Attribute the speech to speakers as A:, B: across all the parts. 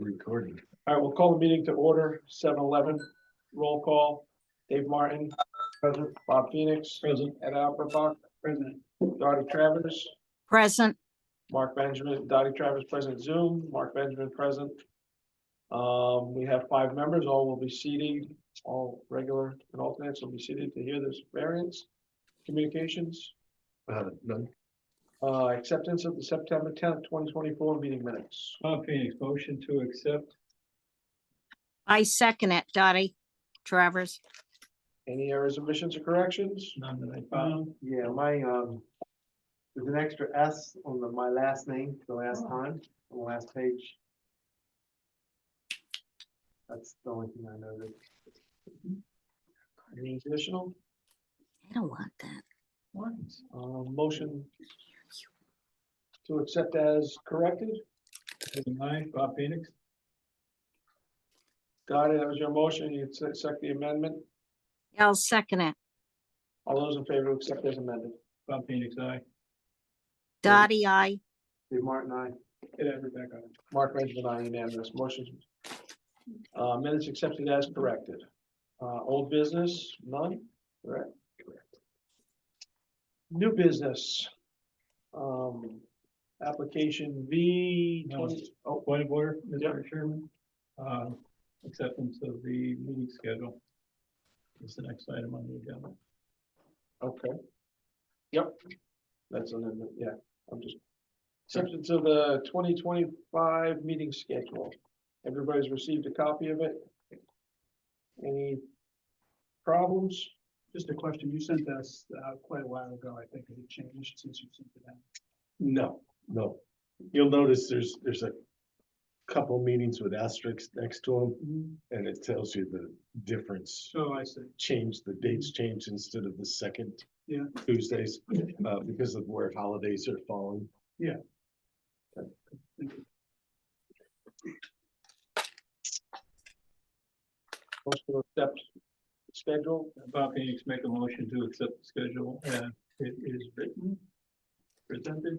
A: Recording.
B: All right, we'll call the meeting to order, 7:11. Roll call, Dave Martin. Present. Bob Phoenix. Present. Ed Alperbach. Present. Dottie Travers.
C: Present.
B: Mark Benjamin, Dottie Travers present Zoom, Mark Benjamin present. We have 5 members, all will be seated, all regular and alternates will be seated to hear this variance. Communications,
A: None.
B: Acceptance of the September 10th, 2024 meeting minutes.
D: Bob Phoenix, motion to accept.
C: I second it, Dottie Travers.
B: Any errors, omissions, or corrections?
D: None that I found.
E: Yeah, there's an extra S on my last name, the last time, on the last page. That's the only thing I noticed.
B: Any additional?
C: I don't want that.
B: Motion to accept as corrected.
D: Aye, Bob Phoenix.
B: Dottie, that was your motion, you accept the amendment.
C: I'll second it.
B: All those in favor, accept as amended.
D: Bob Phoenix, aye.
C: Dottie, I.
E: Dave Martin, I.
D: Rebecca.
B: Mark Benjamin, aye, unanimous. Motion. Minutes accepted as corrected. Old business, none? Correct. New business. Application V 20. Oh,
D: Point of order,
B: Yep.
D: Mr. Chairman. Acceptance of the meeting schedule. Is the next item on the agenda.
B: okay. Yep. That's an, yeah, I'm just. Acceptance of the 2025 meeting schedule. Everybody's received a copy of it. Any problems?
F: Just a question, you sent us quite a while ago, I think, has it changed since you sent it out?
A: No. You'll notice there's a couple meetings with asterisks next to them, and it tells you the difference.
F: Oh, I see.
A: Change, the dates changed instead of the second
F: Yeah.
A: Tuesdays, because of where holidays are falling.
F: Yeah. Thank you.
B: Motion to accept the schedule.
D: Bob Phoenix, make a motion to accept the schedule as it is written, presented.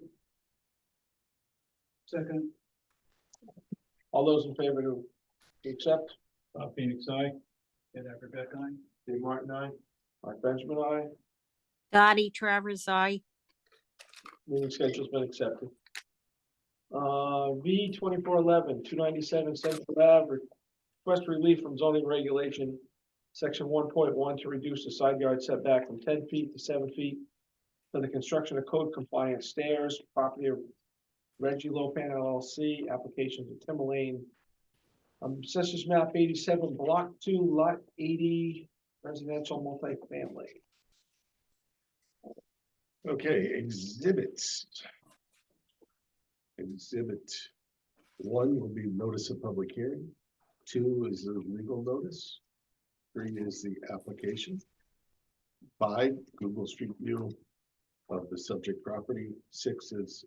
F: Second,
B: All those in favor to accept?
D: Bob Phoenix, aye.
F: Rebecca, aye.
B: Dave Martin, aye. Mark Benjamin, aye.
C: Dottie Travers, I.
B: Meeting schedule's been accepted. V 2411, 297 Central Ave, request relief from zoning regulation, section 1.1 to reduce the side yard setback from 10 feet to 7 feet for the construction of code compliant stairs, property of Reggie Lopan LLC, application to Timber Lane. Assessors map 87, block 2, lot 80, residential multifamily.
A: Okay, exhibits. Exhibit 1 will be notice of public hearing. 2 is the legal notice. 3 is the application. 5, Google Street View of the subject property. 6 is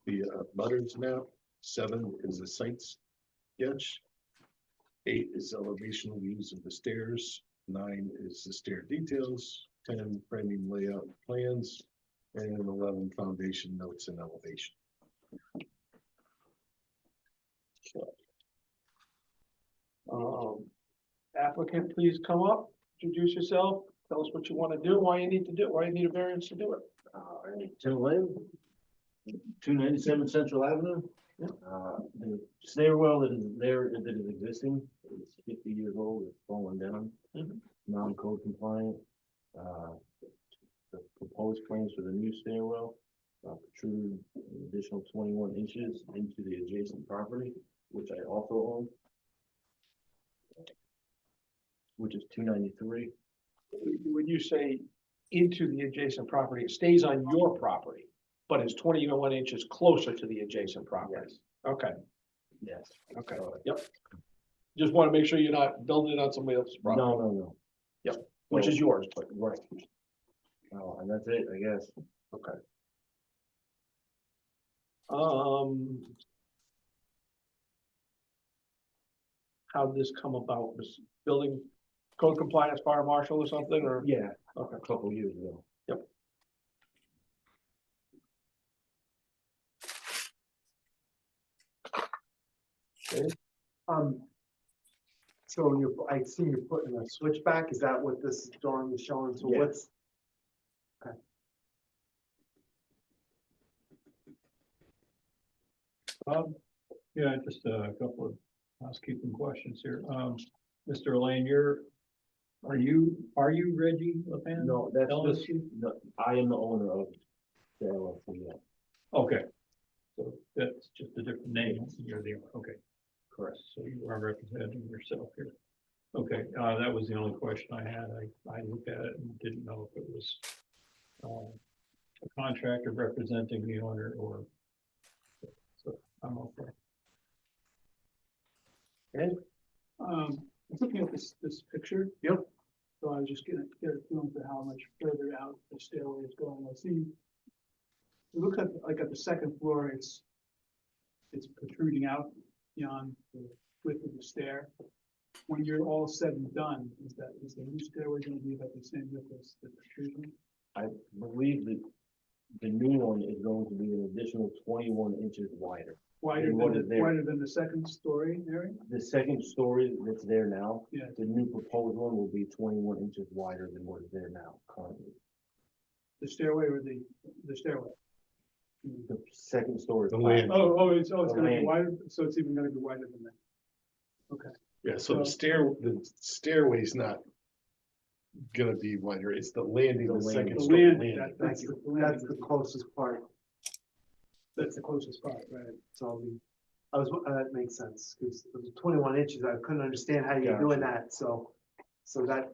A: the butters map. 7 is the site sketch. 8 is elevation views of the stairs. 9 is the stair details. 10 framing layout plans. And 11 foundation notes and elevation.
B: Applicant, please come up, introduce yourself, tell us what you want to do, why you need to do it, why you need a variance to do it.
G: Tim Lane, 297 Central Avenue. The stairwell that is there, that is existing, is 50 years old, it's fallen down, non-code compliant. The proposed plans for the new stairwell protrude an additional 21 inches into the adjacent property, which I also own, which is 293.
B: When you say into the adjacent property, it stays on your property, but it's 21 inches closer to the adjacent property.
G: Yes.
B: Okay,
G: Yes.
B: okay, yep. Just want to make sure you're not building it on somebody else's property.
G: No.
B: Yep, which is yours, but.
G: Right. Oh, and that's it, I guess.
B: Okay. How'd this come about? Was building code compliance fire marshal or something, or?
G: Yeah,
B: Okay.
G: a couple years ago.
B: Okay.
E: So I see you're putting a switchback, is that what this drawing is showing? So
G: Yeah.
E: what's,
D: Yeah, just a couple of housekeeping questions here. Mr. Elaine, are you Reggie LePan?
G: No, that's
D: LLC?
G: just, no, I am the owner of the LLC, yeah,
D: Okay, so that's just a different name. You're the, okay,
G: correct.
D: so you are representing yourself here. Okay, that was the only question I had. I looked at it and didn't know if it was a contractor representing the owner or, so I'm okay.
F: I'm looking at this picture.
E: Yep.
F: So I was just gonna get a feeling for how much further out the stairway is going. I see. It looks like at the second floor, it's protruding out beyond the width of the stair. When you're all said and done, is the new stairway gonna be about the same width as the protrusion?
G: I believe that the new one is going to be an additional 21 inches wider.
F: Wider
G: And what is
F: than
G: there?
F: wider than the second story area?
G: The second story that's there now,
F: Yeah.
G: the new proposed one will be 21 inches wider than what is there now currently.
F: The stairway or the stairway?
G: The second story.
A: The land.
F: It's
G: The
F: gonna be
G: landing.
F: wider, so it's even gonna be wider than that. Okay.
A: Yeah, so the stairway's not gonna be wider, it's the landing,
G: The
A: the second
G: landing.
F: The
A: story
F: land,
A: landing.
E: that's the closest part,
F: That's the closest part, right?
E: so that makes sense, because it was 21 inches, I couldn't understand how you're doing that, so that,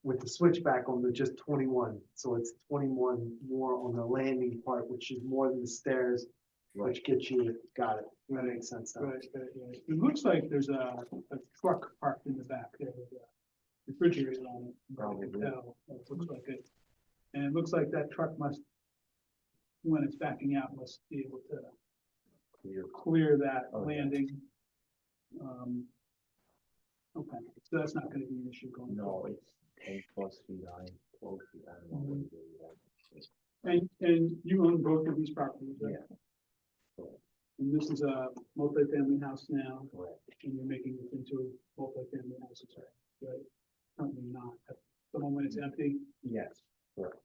E: with the switchback on the just 21, so it's 21 more on the landing part, which is more than the stairs, which gets you, got it, that makes sense now.
F: Right. It looks like there's a truck parked in the back there with a refrigerator on it. I can
G: Probably.
F: tell. It looks like it. And it looks like that truck must, when it's backing out, must be able to clear that
G: Oh, yeah.
F: landing. Okay, so that's not gonna be an issue going
G: No,
F: forward.
G: it's 10 plus feet high, 12 feet, I don't know. what it is yet.
F: And you own both of these properties, right?
G: Yeah.
F: And this is a multifamily house now,
G: Correct.
F: and you're making it into a multifamily house, right? Currently not. At the moment it's empty.
G: Yes, correct.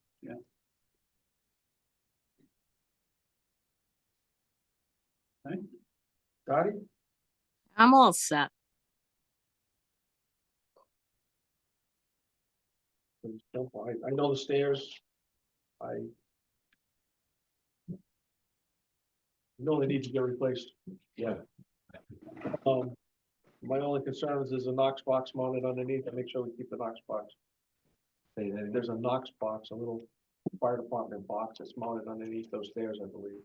B: Dottie?
C: I'm all set.
B: I know the stairs. I know they need to get replaced.
G: Yeah.
B: My only concern is there's a Knox box mounted underneath, and make sure we keep the Knox box. There's a Knox box, a little fire department box that's mounted underneath those stairs, I believe.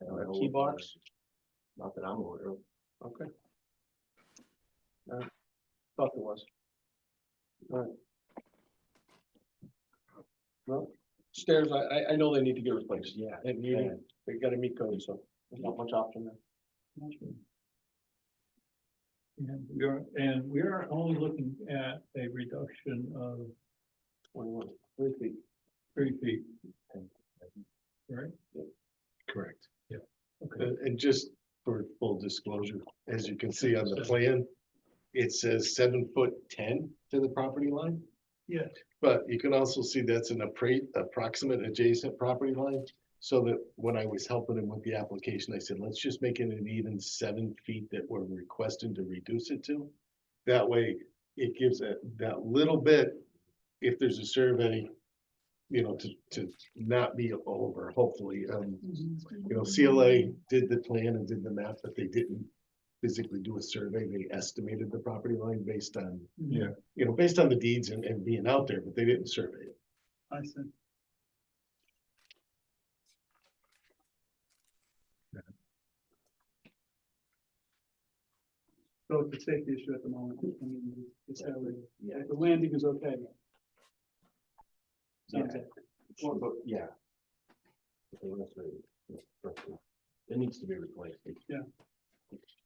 G: I don't
B: A
G: know
B: key
G: what that
B: box?
G: is. Not that I'm aware of.
B: Okay. Thought there was. Alright. Well, stairs, I know they need to get replaced.
G: Yeah.
B: And they gotta meet code, so there's not much option there.
D: And we are only looking at a reduction of
B: 21, 3 feet.
D: 3 feet. Right?
A: Correct.
D: Okay.
A: And just for full disclosure, as you can see on the plan, it says 7'10" to the property line.
F: Yes.
A: But you can also see that's an approximate adjacent property line. So that when I was helping him with the application, I said, let's just make it an even 7 feet that we're requesting to reduce it to. That way, it gives that little bit, if there's a survey, to not be over, hopefully. CLA did the plan and did the map, but they didn't physically do a survey. They estimated the property line based on,
D: Yeah.
A: based on the deeds and being out there, but they didn't survey it.
F: I see. So it's a safety issue at the moment. I mean, it's
G: Yeah.
F: the landing is okay. Sounds
G: Yeah.
F: like.
G: Well, but, yeah. Okay, that's right. Yeah, perfect. It needs to be replaced.
F: Yeah.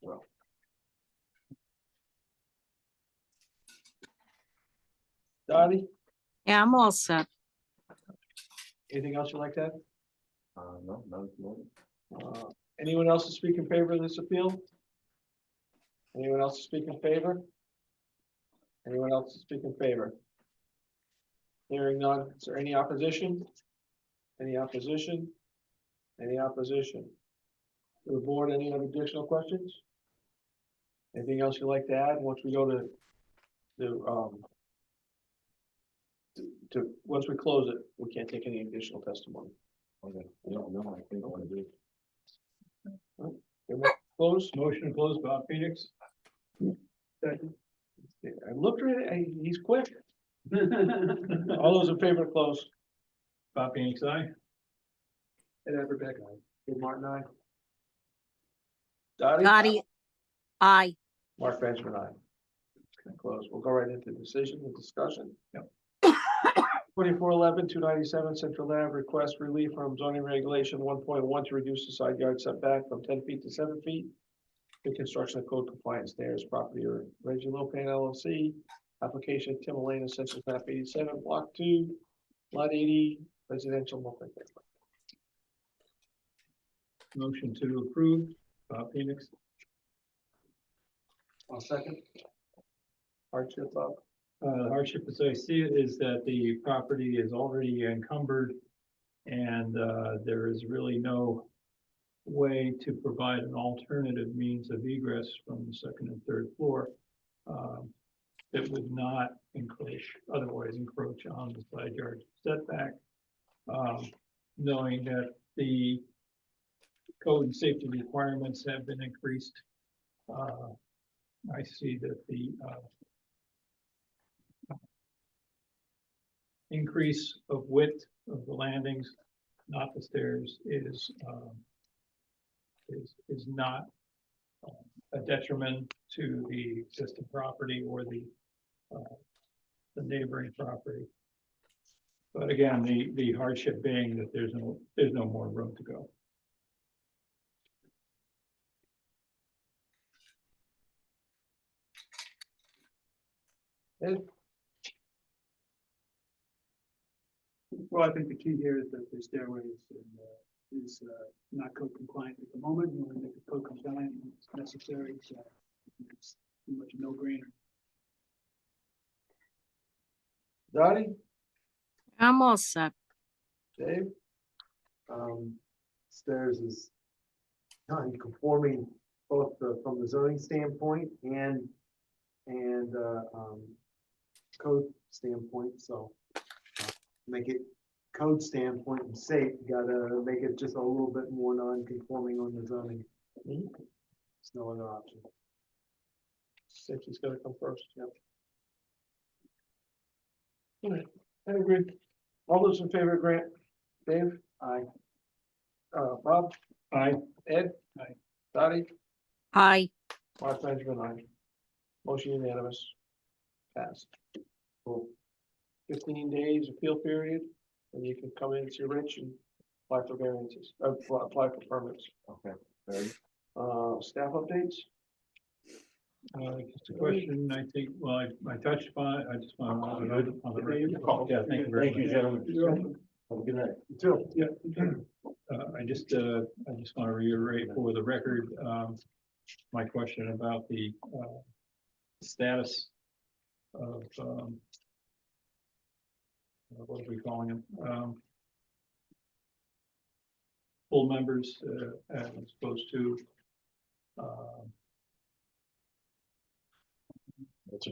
G: Well,
B: Dottie,
C: Yeah, I'm all set.
B: anything else you'd like to add?
G: no, not at the moment.
B: Anyone else to speak in favor of this appeal? Anyone else to speak in favor? Anyone else to speak in favor? Hearing none, is there any opposition? Any opposition? Any opposition? To the board, any other additional questions? Anything else you'd like to add, once we go once we close it, we can't take any additional testimony.
G: Okay, no, I think I want to do.
B: Close?
D: Motion to close, Bob Phoenix.
F: Second.
B: I looked at it, he's quick. All those in favor of close?
D: Bob Phoenix, aye.
B: Ed Everbeck, aye. Dave Martin, aye. Dottie?
C: Dottie, aye.
B: Mark Benjamin, aye. Okay, close. We'll go right into decision and discussion.
D: Yep.
B: 2411, 297 Central Ave, request relief from zoning regulation 1.1 to reduce the side yard setback from 10 feet to 7 feet. The construction of code compliance stairs, property or Reggie Lopan LLC, application Tim Lane, assessors map 87, block 2, lot 80, residential multifamily.
D: Motion to approve, Bob Phoenix.
B: I'll second. Hardship, Bob?
D: The hardship, as I see it, is that the property is already encumbered and there is really no way to provide an alternative means of egress from the second and third floor that would not otherwise encroach on the side yard setback. Knowing that the code and safety requirements have been increased, I see that the increase of width of the landings, not the stairs, is not a detriment to the existing property or the neighboring property. But again, the hardship being that there's no more room to go.
F: Well, I think the key here is that the stairway is not code compliant at the moment. We want to make it code compliant when it's necessary, so it's pretty much a no-brainer.
B: Dottie?
C: I'm all set.
B: Dave?
E: Stairs is non-conforming both from the zoning standpoint and code standpoint, so make it code standpoint and safe, you gotta make it just a little bit more non-conforming on the zoning. There's no other option.
B: Safety's gotta come first, yep. All right, I agree. All those in favor, Grant? Dave?
E: Aye.
B: Bob?
D: Aye.
B: Ed?
F: Aye.
B: Dottie?
C: Aye.
B: Mark Benjamin, aye. Motion unanimous. Passed. Cool. 15 days appeal period, and you can come in, see Rich and apply for variances, apply for permits.
G: Okay, very.
B: Staff updates?
D: Just a question, I think, well, I touched upon it, I just want to note on the record. Yeah, thank you very much.
G: Thank you, gentlemen. Have a good night.
E: You too.
F: Yeah.
D: I just want to reiterate for the record, my question about the status of, what are we calling them? Full members, as opposed to,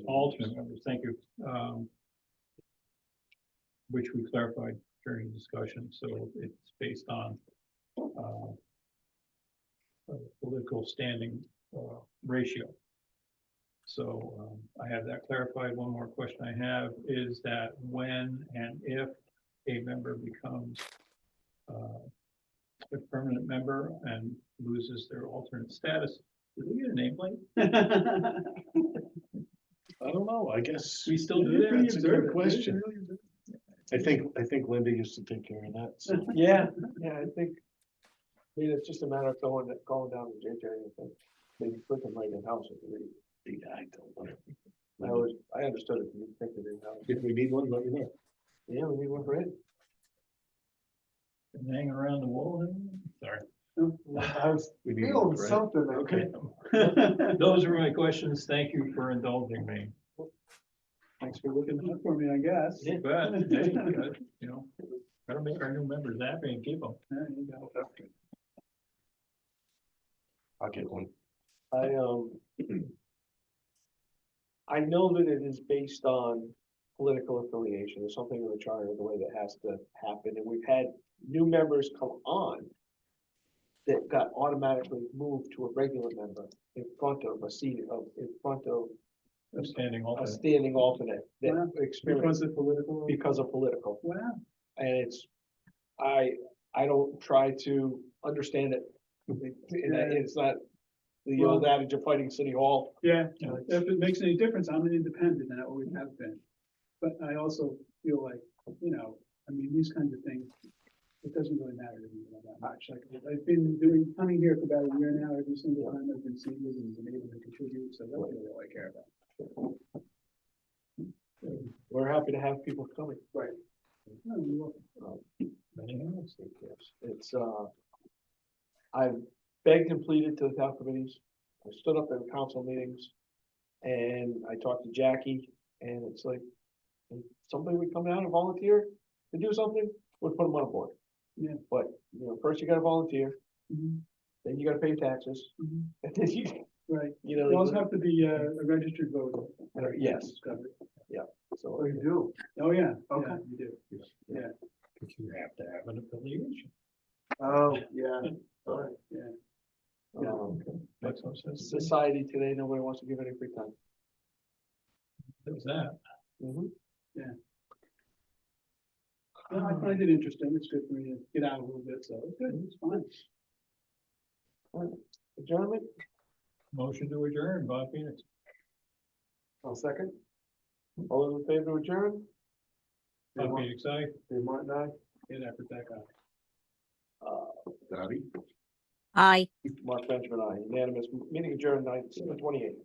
D: alternate members, thank you. Which we clarified during discussion, so it's based on a political standing ratio. So I have that clarified. One more question I have is that when and if a member becomes a permanent member and loses their alternate status, do they get a nameplate?
A: I don't know, I guess.
D: We still do that?
A: That's a good question. I think Linda used to take care of that, so.
B: Yeah, I think, it's just a matter of going down to JJ, I think. Maybe put them right in house if you
A: Yeah, I don't know.
B: I understood it, you picked it in house.
A: If we need one, let me know.
B: Yeah, we need one for it.
D: Been hanging around the wall, sorry.
E: I was
A: We need
E: feeling
A: it, right?
E: something. I
D: Okay,
E: think.
D: those are my questions. Thank you for indulging me.
F: Thanks for looking out for me, I guess.
D: You bet. Hey, good, you know, gotta make our new members happy and keep them.
F: There you go.
A: I'll get one.
B: I know that it is based on political affiliation, there's something in the charter, the way that has to happen, and we've had new members come on that got automatically moved to a regular member in front of a seat of, in front of
D: Standing
B: a
D: alternate.
B: standing alternate that
F: Wow.
B: experienced
F: Because of political.
B: because of political.
F: Wow.
B: And it's, I don't try to understand it. It's not the old adage of fighting City Hall.
F: Yeah,
B: Yeah.
F: if it makes any difference, I'm an independent and I always have been. But I also feel like, you know, I mean, these kinds of things, it doesn't really matter to me that much. Like, I've been coming here for about a year now, every single time I've been seated and been able to contribute, so that's really all I care about.
B: We're happy to have people coming.
F: Oh, you're welcome.
D: Many hands.
B: It's, I've begged and pleaded to the town committees. I stood up in council meetings and I talked to Jackie and it's like, if somebody would come down and volunteer to do something, we'd put them on board.
F: Yeah.
B: But, you know, first you gotta volunteer,
F: Mhm,
B: then you gotta pay your taxes,
F: mhm.
B: and then you
F: Right,
B: you know.
F: you also have to be a registered voter.
B: Yes.
F: Covered.
B: So,
E: Oh, you do?
F: Oh, yeah,
E: Okay.
F: yeah, you do. Yeah,
D: But you have to have an affiliation.
E: Oh, yeah. Sorry.
F: yeah.
D: Makes no sense.
B: society today, nobody wants to give any free time.
D: There's that.
B: Mhm.
F: No, I find it interesting. It's good for me to get out a little bit, so it's good, it's fine.
B: Adjournment,
D: Motion to adjourn, Bob Phoenix.
B: I'll second. All those in favor to adjourn?
D: Bob Phoenix, aye.
E: Dave Martin, aye?
F: Get that protect.
A: Dottie?
C: Aye.
B: Mark Benjamin, aye. Unanimous, meeting adjourned 9/28.